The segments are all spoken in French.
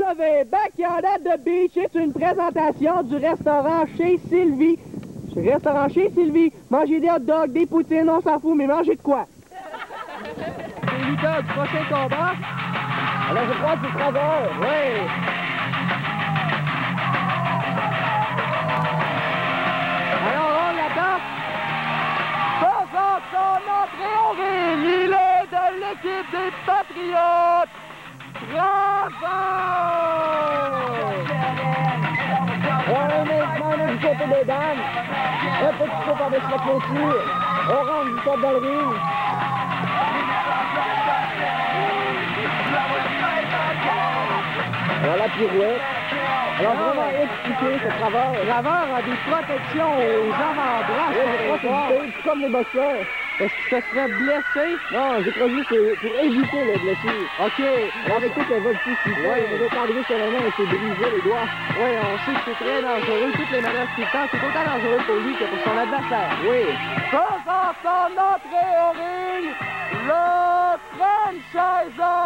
avez Backyard at the Beach. C'est une présentation du restaurant Chez Sylvie. Restaurant Chez Sylvie. Mangez des hot dogs, des poutines, on s'en fout, mais mangez de quoi? C'est Lucas du prochain combat. Alors je crois que c'est Travers. Oui. Alors on l'attend. Faisant son entrée au ring, il est de l'équipe des Patriotes. Bravo! Ouais, maintenant, du côté des dames. Un petit peu par-dessus la clôture. On rentre du top dans le ring. Voilà la pirouette. Alors vraiment expliqué ce Travers. Travers a des protections aux avant-bras. Oui, je crois que c'est comme les boxeurs. Est-ce qu'il se serait blessé? Non, je crois juste que pour éviter les blessures. OK. Alors avec tout le vol ici, Ouais. il veut cadrer sur la main et se briser les doigts. Oui, on sait que c'est très dangereux. Toutes les manœuvres qu'il tente, c'est autant dangereux pour lui que pour son adversaire. Oui. Faisant son entrée au ring, le franchiser!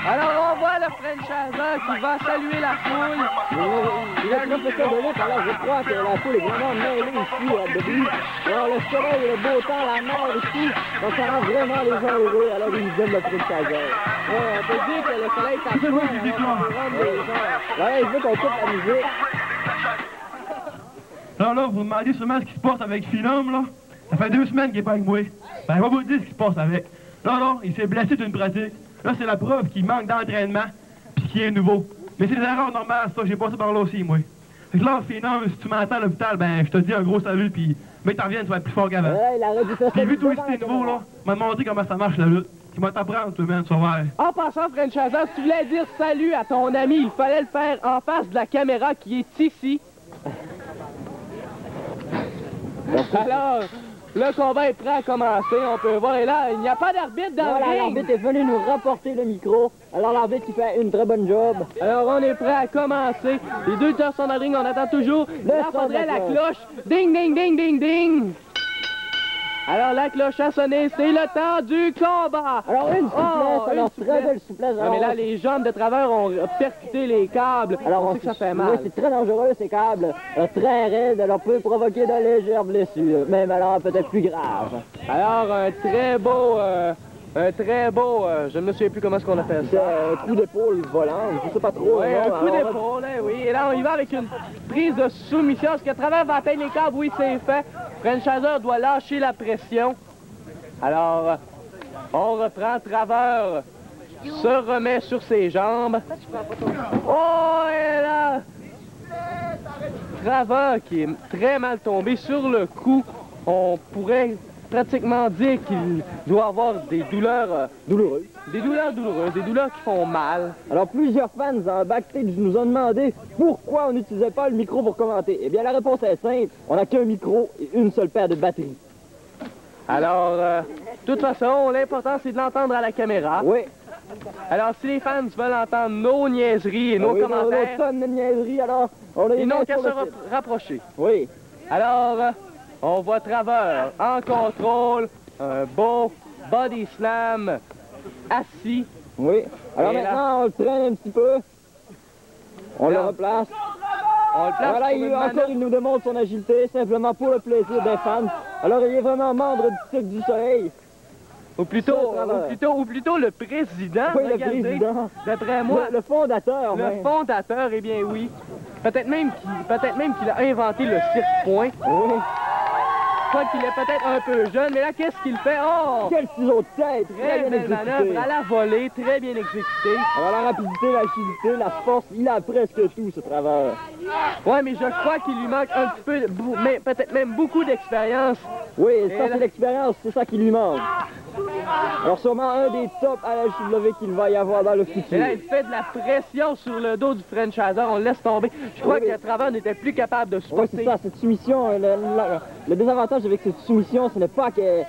Alors on voit le franchiser qui va saluer la foule. Il est professeur de lutte, alors je crois que la foule est vraiment mêlée ici à Debris. Alors le soleil, le beau temps, la mer ici, donc ça rend vraiment les gens heureux, alors ils nous donnent le franchiser. Ouais, on peut dire que le soleil tape loin, on peut rendre les gens. Ouais, je veux qu'on coupe la musique. Là, vous demandez sûrement ce qui se passe avec Phenom, là. Ça fait 2 semaines qu'il n'est pas avec moi. Ben, je vais vous dire ce qui se passe avec. Là, il s'est blessé d'une pratique. Là, c'est la preuve qu'il manque d'entraînement, puis qu'il est nouveau. Mais c'est des erreurs normales, ça. J'ai passé par là aussi, moi. Fait que là, Phenom, si tu m'entends à l'hôpital, ben, je te dis un gros salut, puis mais t'en reviens, tu vas être plus fort qu'avant. Ouais, il aurait dû faire ça. Puis vu toi aussi, t'es nouveau, là, m'a montré comment ça marche, la lutte. Tu vas t'apprendre, toi, man, tu vas voir. En passant, franchiser, si tu voulais dire salut à ton ami, il fallait le faire en face de la caméra qui est ici. Alors, le combat est prêt à commencer, on peut voir. Et là, il n'y a pas d'arbitre dans le ring. L'arbitre est venu nous rapporter le micro. Alors l'arbitre qui fait une très bonne job. Alors, on est prêt à commencer. Les 2 lutteurs sont dans le ring, on attend toujours. Là, il faudrait la cloche. Ding, ding, ding, ding, ding. Alors, la cloche a sonné, c'est le temps du combat. Alors une souplesse, alors très belle souplesse. Ah, mais là, les jambes de travers ont percuté les câbles. Alors on sait que ça fait mal. Oui, c'est très dangereux ces câbles. Très raides, alors peut provoquer de légères blessures, même alors peut-être plus graves. Alors, un très beau, je ne me souviens plus comment est-ce qu'on appelle ça. Un coup d'épaule volant, je sais pas trop. Oui, non, un coup alors, d'épaule, oui. Et là, on y va avec une prise de soumission. Est-ce que travers va atteindre les câbles? Oui, c'est fait. Franchiser doit lâcher la pression. Alors, on reprend. Travers se remet sur ses jambes. Oh, et là! Travers qui est très mal tombé sur le coup. On pourrait pratiquement dire qu'il doit avoir des douleurs douloureux. Des douleurs douloureuses, des douleurs qui font mal. Alors plusieurs fans en backstage nous ont demandé pourquoi on n'utilisait pas le micro pour commenter. Eh bien la réponse est simple, on n'a qu'un micro et une seule paire de batteries. Alors, de toute façon, l'important c'est de l'entendre à la caméra. Oui. Alors si les fans veulent entendre nos niaiseries et nos commentaires, nos tonnes de niaiseries, alors on a ils n'ont qu'à se rapprocher. Oui. Alors, on voit Travers en contrôle, un beau body slam assis. Oui. Alors et maintenant, là, on le traîne un petit peu. On là, le replace. On le place voilà, il nous démontre son agilité, simplement pour le plaisir des fans. Alors il est vraiment membre du Cirque du Soleil. Ou plutôt le président. Oui, regardez, le président. D'après moi, le fondateur. Le fondateur, eh bien oui. Peut-être même qu'il a inventé le cirque-point. Oui. Je crois qu'il est peut-être un peu jeune, mais là, qu'est-ce qu'il fait? Oh! Quel ciseau de tête! Très belle manœuvre à la volée, très bien exécuté. Alors la rapidité, l'agilité, la force, il a presque tout, ce Travers. Ouais, mais je crois qu'il lui manque un petit peu, mais peut-être même beaucoup d'expérience. Oui, ça c'est l'expérience, c'est ça qui lui manque. Alors sûrement un des tops à la JW qu'il va y avoir dans le futur. Et là, il fait de la pression sur le dos du franchiser, on le laisse tomber. Je crois que Travers n'était plus capable de supporter. Oui, c'est ça, cette soumission, le désavantage avec cette soumission, ce n'est pas qu'elle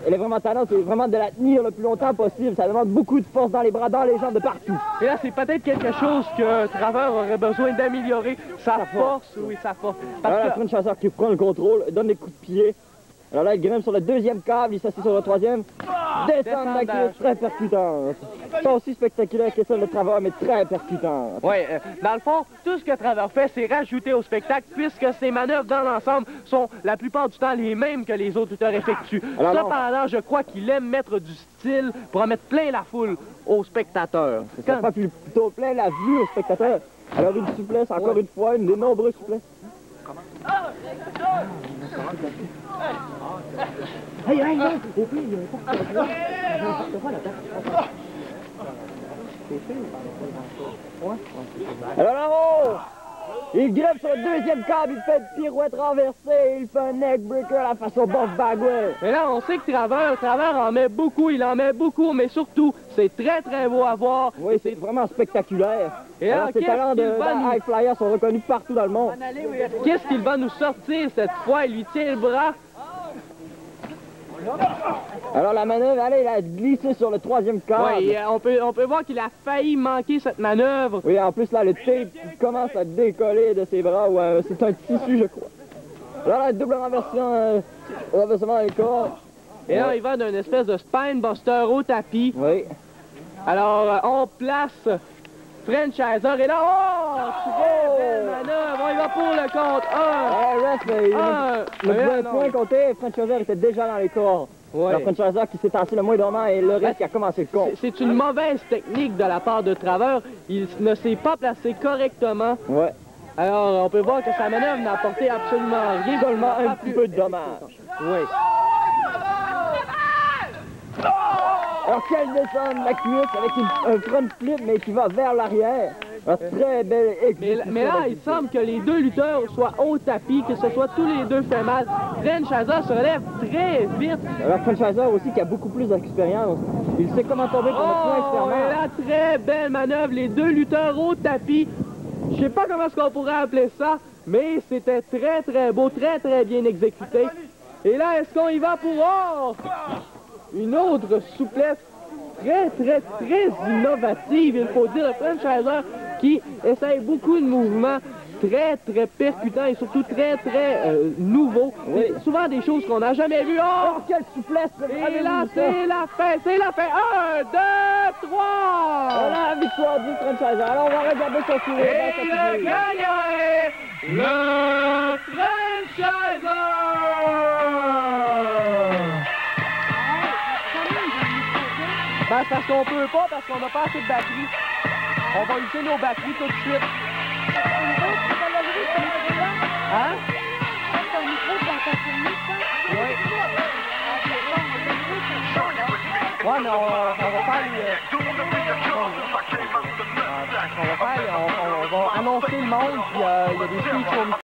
elle est vraiment tannante, c'est vraiment de la tenir le plus longtemps possible. Ça demande beaucoup de force dans les bras, dans les jambes, de partout. Et là, c'est peut-être quelque chose que Travers aurait besoin d'améliorer. Sa force, oui, sa force. Parce Alors, la French Chasseur qui prend le contrôle, donne des coups de pied. Alors là, il grimpe sur le deuxième câble, il s'assied sur le troisième. Descend de la cuisse, très percutante. Pas aussi spectaculaire que celle de Travers, mais très percutante. Oui, dans le fond, tout ce que Travers fait, c'est rajouter au spectacle, puisque ses manœuvres dans l'ensemble sont la plupart du temps les mêmes que les autres lutteurs effectuent. Alors, cependant, je crois qu'il aime mettre du style pour en mettre plein la foule aux spectateurs. Ça pas plutôt plein la vue aux spectateurs. Alors une souplesse, encore une fois, une des nombreuses souplesses. Alors là-haut, il grimpe sur le deuxième câble, il fait une pirouette renversée, il fait un neckbreaker à la façon Buff Bagwell. Mais là, on sait que Travers en met beaucoup, il en met beaucoup, mais surtout, c'est très très beau à voir. Oui, c'est vraiment spectaculaire. Et là, ses talents de high flyer sont reconnus partout dans le monde. Qu'est-ce qu'il va nous sortir cette fois? Il lui tient le bras. Alors la manœuvre, allez, il a glissé sur le troisième câble. Oui, on peut voir qu'il a failli manquer cette manœuvre. Oui, en plus là, le tape commence à décoller de ses bras. C'est un tissu, je crois. Alors la double renversement dans les corps. Et là, il va d'une espèce de spine buster au tapis. Oui. Alors, on place Franchiser. Et là, très belle manœuvre. On y va pour le compte. Le premier point compté, Franchiser était déjà dans les corps. Ouais. Alors Franchiser qui s'est tassé le moins dormant et le reste qui a commencé le compte. C'est une mauvaise technique de la part de Travers. Il ne s'est pas placé correctement. Ouais. Alors, on peut voir que sa manœuvre n'a apporté absolument rien. Seulement un petit peu de dommage. Oui. Alors qu'elle descend de la cuisse avec un front flip, mais qui va vers l'arrière. Très belle exécution. Mais là, il semble que les deux lutteurs soient au tapis, que ce soit tous les deux fait mal. Franchiser se relève très vite. Alors Franchiser aussi qui a beaucoup plus d'expérience. Il sait comment tomber pour le point extérieur. Et là, très belle manœuvre. Les deux lutteurs au tapis. Je sais pas comment est-ce qu'on pourrait appeler ça, mais c'était très très beau, très très bien exécuté. Et là, est-ce qu'on y va pour une autre souplesse très innovative, il faut dire, le Franchiser qui essaye beaucoup de mouvements très percutants et surtout très nouveaux. Oui. Souvent des choses qu'on n'a jamais vues. Oh, quelle souplesse! Et là, c'est la fin, 1, 2, 3! Voilà la victoire du Franchiser. Alors on va regarder son sourire. Et le gagnant est le Franchiser! Ben, parce qu'on peut pas, parce qu'on n'a pas assez de batterie. On va utiliser nos batteries tout de suite. Hein? Oui. Ouais, mais on va faire on va annoncer le monde, puis il y a des filles qui vont